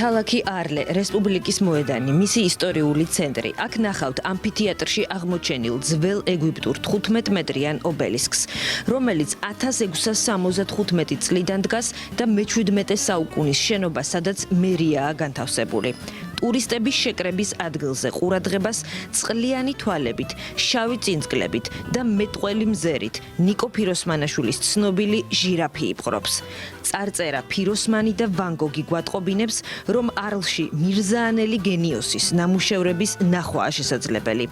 ქალაქი არლე, რესპუბლიკის მოედანი, მისი ისტორიული ცენტრი. აქ ნახავთ ამფითეატრში აღმოჩენილ ძველ ეგვიპტურ 15 მეტრიან ობელისკს, რომელიც 1675 წლიდან დგას და მე-17 საუკუნის შენობა, სადაც მერიაა განთავსებული. ტურისტების შეკრების ადგილზე ყურადღებას წყლიანი თვალებით, შავი წინწკლებით და მეტყველი მზერით ნიკო ფიროსმანაშვილის ცნობილი ჟირაფი იპყრობს. წარწერა ფიროსმანი და ვან გოგი გვატყობინებს, რომ არლში მირზაანელი გენიოსის ნამუშევრების ნახვაა შესაძლებელი.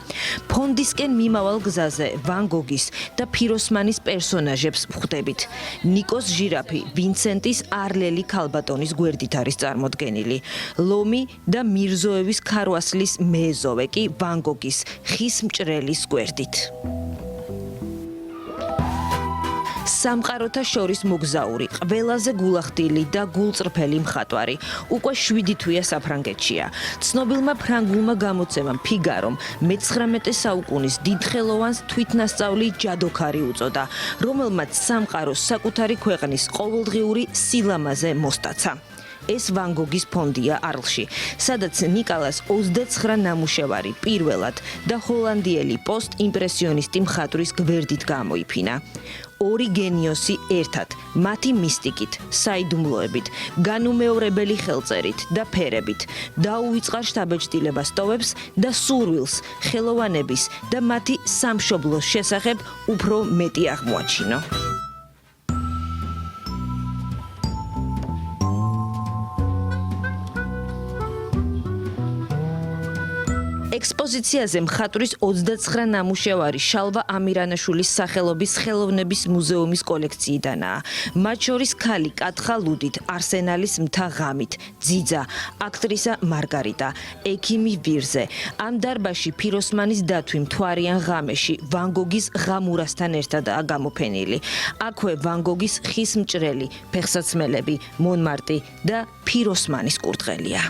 ფონდისკენ მიმავალ გზაზე ვან გოგის და ფიროსმანის პერსონაჟებს ვხვდებით. ნიკოს ჟირაფი ვინცენტის არლელი ქალბატონის გვერდით არის წარმოდგენილი. ლომი და მირზოევის ქარვასლის მეზოვე კი ვან გოგის ხის მჭრელის გვერდით. სამყაროთა შორის მოგზაური, ყველაზე გულახდილი და გულწრფელი მხატვარი, უკვე 7 თვეა საფრანგეთშია. ცნობილმა ფრანგულმა გამოცემამ ფიგარომ მე-19 საუკუნის დიდხელოვანს თვითნასწავლი ჯადოქარი უწოდა, რომელმაც სამყაროს საკუთარი ქვეყნის ყოველდღიური სილამაზე მოსტაცა. ეს ვან გოგის ფონდია არლში, სადაც ნიკალას 29 ნამუშევარი პირველად და ჰოლანდიელი პოსტ-იმპრესიონისტი მხატვრის გვერდით გამოიფინა. ორი გენიოსი ერთად, მათი მისტიკით, საიდუმლოებით, განუმეორებელი ხელწერით და ფერებით, დაუვიწყარ შთაბეჭდილებას ტოვებს და სურვილს, ხელოვანების და მათი სამშობლოს შესახებ უფრო მეტი აღმოაჩინო. ექსპოზიციაზე მხატვრის 29 ნამუშევარი შალვა ამირანაშვილის სახელობის ხელოვნების მუზეუმის კოლექციიდანაა. მათ შორის ქალი კათხა ლუდით, არსენალის მთა ღამით, ძიძა, აქტრისა მარგარიტა, ექიმი ვირზე. ამ დარბაზში ფიროსმანის დათვი მთვარიან ღამეში ვან გოგის ღამურასთან ერთადაა გამოფენილი. აქვე ვან გოგის ხის მჭრელი, ფეხსაცმელები, მონმარტი და ფიროსმანის კურდღელია.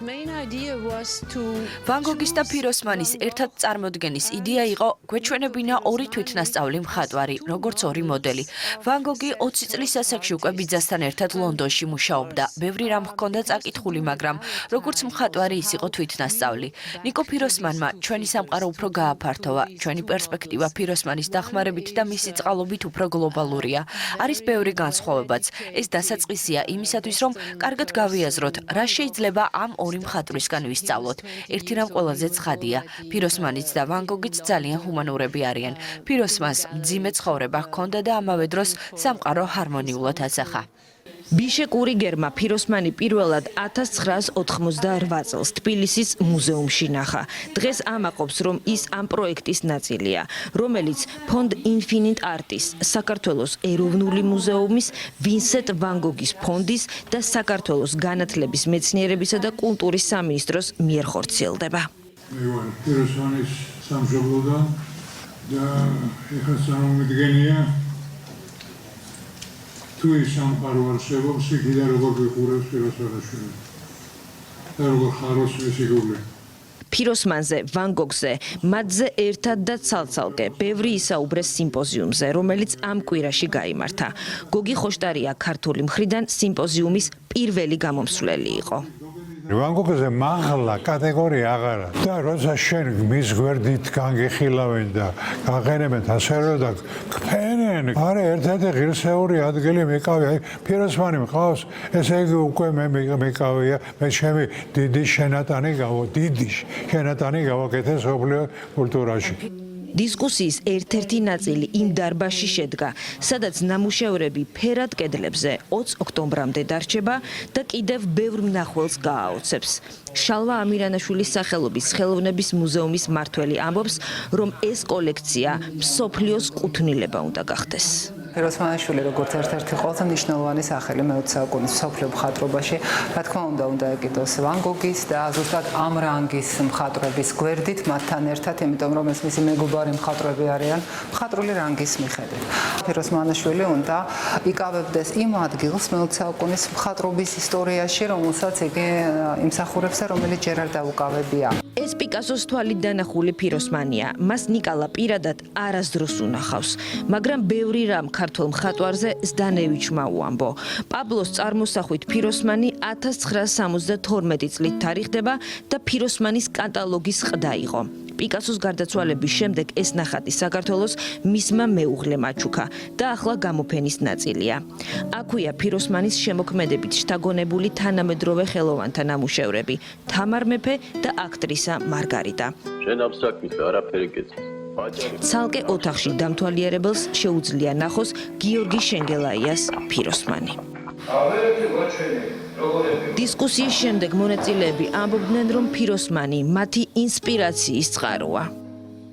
ვან გოგის და ფიროსმანის ერთად წარმოდგენის იდეა იყო გვეჩვენებინა ორი თვითნასწავლი მხატვარი, როგორც ორი მოდელი. ვან გოგი 20 წლის ასაკში უკვე ბიძასთან ერთად ლონდონში მუშაობდა. ბევრი რამ ჰქონდა წაკითხული, მაგრამ როგორც მხატვარი ის იყო თვითნასწავლი. ნიკო ფიროსმანმა ჩვენი სამყარო უფრო გააფართოვა. ჩვენი პერსპექტივა ფიროსმანის დახმარებით და მისი წყალობით უფრო გლობალურია. არის ბევრი განსხვავებაც. ეს დასაწყისია იმისათვის, რომ კარგად გავიაზროთ, რა შეიძლება ამ ორი მხატვრისგან ვისწავლოთ. ერთი რამ ყველაზე ცხადია, ფიროსმანიც და ვან გოგიც ძალიან ჰუმანურები არიან. ფიროსმანს მძიმე ცხოვრება ჰქონდა და ამავე დროს სამყარო ჰარმონიულად ასახა. ბიშეკ ურიგერმა ფიროსმანი პირველად 1988 წელს თბილისის მუზეუმში ნახა. დღეს ამაყობს, რომ ის ამ პროექტის ნაწილია, რომელიც ფონდ ინფინიტ არტის, საქართველოს ეროვნული მუზეუმის, ვინსენტ ვან გოგის ფონდის და საქართველოს განათლების, მეცნიერებისა და კულტურის სამინისტროს მიერ ხორციელდება. ფიროსმანის სამშობლოდან და ეხლა წარმომიდგენია თუ ის სამყარო არსებობს, იქიდან როგორ გვიყურებს ფიროსმანაშვილი და როგორ ხარობს მისი გული. ფიროსმანზე, ვან გოგზე, მათზე ერთად და ცალ-ცალკე ბევრი ისაუბრეს სიმპოზიუმზე, რომელიც ამ კვირაში გაიმართა. გოგი ხოშტარია ქართული მხრიდან სიმპოზიუმის პირველი გამომსვლელი იყო. ვან გოგზე მაღლა კატეგორია აღარა და როცა შენ მის გვერდით განგეხილავენ და გაყენებენ ასე და გფენენ, არა ერთ-ერთი ღირსეული ადგილი მეკავია, ფიროსმანი მყავს, ესე იგი უკვე მე მეკავია, მე ჩემი დიდი შენატანი გავაკეთე სოფლიო კულტურაში. დისკუსიის ერთ-ერთი ნაწილი იმ დარბაზში შედგა, სადაც ნამუშევრები ფერად კედლებზე 20 ოქტომბრამდე დარჩება და კიდევ ბევრ მნახველს გააოცებს. შალვა ამირანაშვილის სახელობის ხელოვნების მუზეუმის მმართველი ამბობს, რომ ეს კოლექცია მსოფლიოს კუთვნილება უნდა გახდეს. ფიროსმანაშვილი როგორც ერთ-ერთი ყველაზე მნიშვნელოვანი სახელი მე-20 საუკუნის მსოფლიო მხატვრობაში, რა თქმა უნდა ეკიდოს ვან გოგის და ზუსტად ამ რანგის მხატვრების გვერდით მათთან ერთად, იმიტომ რომ ეს მისი მეგობარი მხატვრები არიან მხატვრული რანგის მიხედვით. ფიროსმანაშვილი უნდა იკავებდეს იმ ადგილს მე-20 საუკუნის მხატვრობის ისტორიაში, რომელსაც იგი იმსახურებს და რომელიც ჯერ არ დაუკავებია. ეს პიკასოს თვალით დანახული ფიროსმანია. მას ნიკალა პირადად არასდროს უნახავს, მაგრამ ბევრი რამ ქართულ მხატვარზე ზდანევიჩმა უამბო. პაბლოს წარმოსახვით ფიროსმანი 1972 წლით თარიღდება და ფიროსმანის კატალოგის ყდა იყო. პიკასოს გარდაცვალების შემდეგ ეს ნახატი საქართველოს მისმა მეუღლემ აჩუქა და ახლა გამოფენის ნაწილია. აქვეა ფიროსმანის შემოქმედებით შთაგონებული თანამედროვე ხელოვანთა ნამუშევრები, თამარ მეფე და აქტრისა მარგარიტა. შენ ამ საქმით არაფერი გეცის. ცალკე ოთახში დამთვალიერებელს შეუძლია ნახოს გიორგი შენგელაიას ფიროსმანი. დისკუსიის შემდეგ მონაწილეები ამბობდნენ, რომ ფიროსმანი მათი ინსპირაციის წყაროა.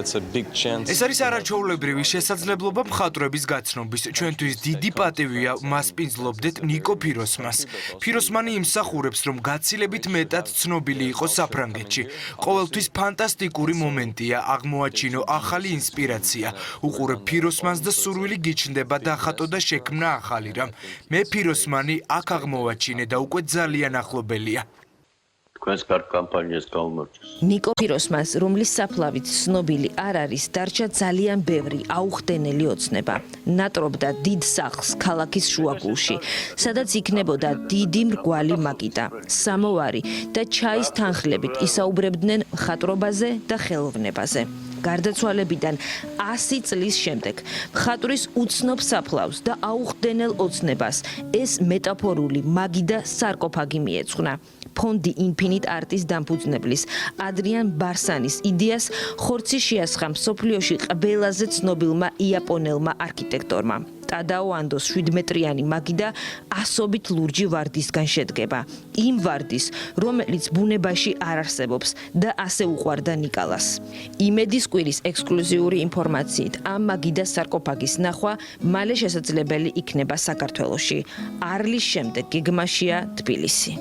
ეს არის არაჩვეულებრივი შესაძლებლობა მხატვრების გაცნობის. ჩვენთვის დიდი პატივია მას პინძლობდეთ ნიკო ფიროსმანს. ფიროსმანი იმსახურებს, რომ გაცილებით მეტად ცნობილი იყო საფრანგეთში. ყოველთვის ფანტასტიკური მომენტია, აღმოაჩინო ახალი ინსპირაცია. უყურებ ფიროსმანს და სურვილი გიჩნდება დახატო და შექმნა ახალი რამ. მე ფიროსმანი აქ აღმოვაჩინე და უკვე ძალიან ახლობელია. თქვენს კარგ კამპანიას გაუმარჯოს. ნიკო ფიროსმანს, რომლის საფლავით ცნობილი არ არის, დარჩა ძალიან ბევრი აუხდენელი ოცნება. ნატრობდა დიდ სახლს ქალაქის შუაგულში, სადაც იქნებოდა დიდი მრგვალი მაგიდა, სამოვარი და ჩაის თანხლებით ისაუბრებდნენ მხატვრობაზე და ხელოვნებაზე. გარდაცვალებიდან 100 წლის შემდეგ მხატვრის უცნობ საფლავს და აუხდენელ ოცნებას ეს მეტაფორული მაგიდა სარკოფაგი მიეძღვნა. ფონდი ინფინიტ არტის დამფუძნებლის ადრიან ბარსანის იდეას ხორცი შეასხა მსოფლიოში ყველაზე ცნობილმა იაპონელმა არქიტექტორმა. ტადაო ანდოს 7 მეტრიანი მაგიდა ასობით ლურჯი ვარდისგან შედგება. იმ ვარდის, რომელიც ბუნებაში არ არსებობს და ასე უყვარდა ნიკალას. იმედის კვირის ექსკლუზიური ინფორმაციით, ამ მაგიდას სარკოფაგის ნახვა მალე შესაძლებელი იქნება საქართველოში. არლის შემდეგ გეგმაშია თბილისი.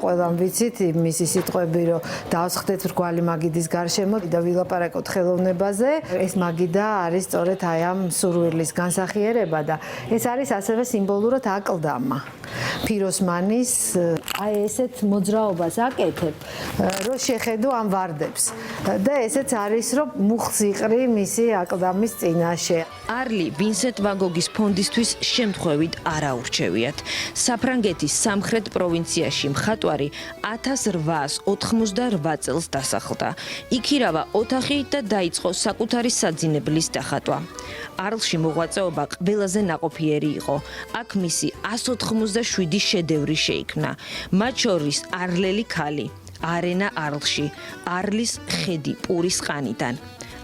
ყველამ ვიცით მისი სიტყვები, რომ დავსხდეთ მრგვალი მაგიდის გარშემო და ვილაპარაკოთ ხელოვნებაზე. ეს მაგიდა არის სწორედ აი ამ სურვილის განსახიერება და ეს არის ასევე სიმბოლურად აკლდამა. ფიროსმანის აი ესეთ მოძრაობას აკეთებ, რომ შეხედო ამ ვარდებს და ესეც არის, რომ მუხლს იყრი მისი აკლდამის წინაშე. არლი ვინსენტ ვან გოგის ფონდისთვის შემთხვევით არ აურჩევიათ. საფრანგეთის სამხრეთ პროვინციაში მხატვარი 1888 წელს დასახლდა. იქირავა ოთახი და დაიწყო საკუთარი საძინებლის დახატვა. არლში მოღვაწეობა ყველაზე ნაყოფიერი იყო. აქ მისი 187 შედევრი შეიქმნა. მათ შორის არლელი ქალი, არენა არლში, არლის ხედი პურის ყანიდან.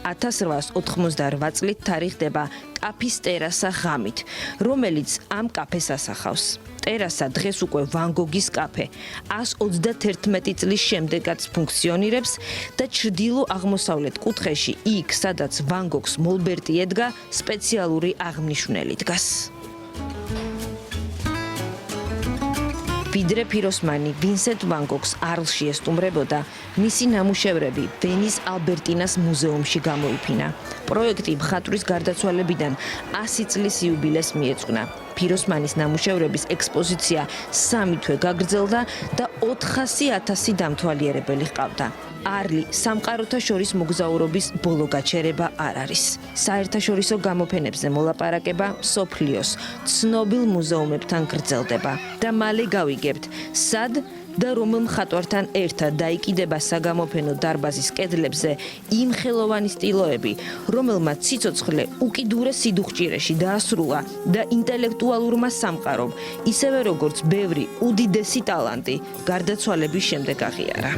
1888 წლით თარიღდება ტაფის ტერასა ღამით, რომელიც ამ კაფეს ასახავს. ტერასა დღეს უკვე ვან გოგის კაფე 131 წლის შემდეგაც ფუნქციონირებს და ჩრდილო-აღმოსავლეთ კუთხეში იქ, სადაც ვან გოგს მოლბერტი ედგა, სპეციალური აღნიშნული დგას. ვიდრე ფიროსმანი ვინსენტ ვან გოგს არლში ესტუმრებოდა, მისი ნამუშევრები ვენის ალბერტინას მუზეუმში გამოიფინა. პროექტი მხატვრის გარდაცვალებიდან 100 წლის იუბილეს მიეძღვნა. ფიროსმანის ნამუშევრების ექსპოზიცია 3 თვე გაგრძელდა და 400.000 დამთვალიერებელი ჰყავდა. არლი სამყაროთა შორის მოგზაურობის ბოლო გაჩერება არ არის. საერთაშორისო გამოფენებზე მოლაპარაკება მსოფლიოს ცნობილ მუზეუმებთან გრძელდება და მალე გავიგებთ, სად და რომელ მხატვართან ერთად დაიკიდება საგამოფენო დარბაზის კედლებზე იმ ხელოვანი სტილოები, რომელმაც სიცოცხლე უკიდურეს სიდუხჭირეში დაასრულა და ინტელექტუალურმა სამყარომ, ისევე როგორც ბევრი უდიდესი ტალანტი გარდაცვალების შემდეგ აღიარა.